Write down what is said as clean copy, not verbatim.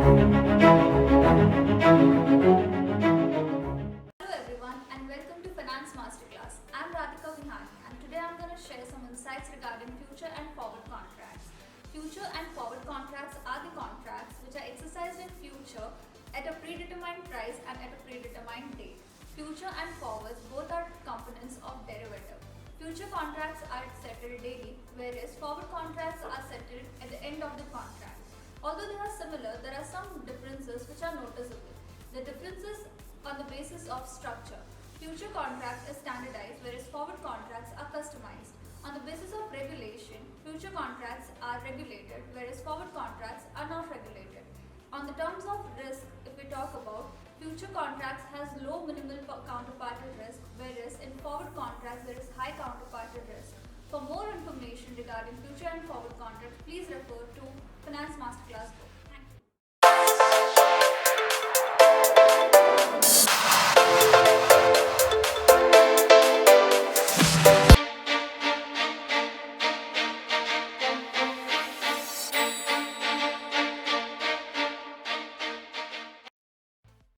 Hello everyone and welcome to Finance Masterclass. I'm Radhika Bihani and today I'm going to share some insights regarding future and forward contracts. Future and forward contracts are the contracts which are exercised in future at a predetermined price and at a predetermined date. Future and forwards both are components of derivative. Future contracts are settled daily, whereas forward contracts are settled at the end of the contract. Although they are similar, there are some differences which are noticeable. The differences on the basis of structure. Future contract is standardized, whereas forward contracts are customized. On the basis of regulation, future contracts are regulated, whereas forward contracts are not regulated. On the terms of risk, if we talk about, future contracts has low minimal counterparty risk, whereas in forward contracts there is high counterparty risk. For more information regarding future and forward contracts, please refer to Finance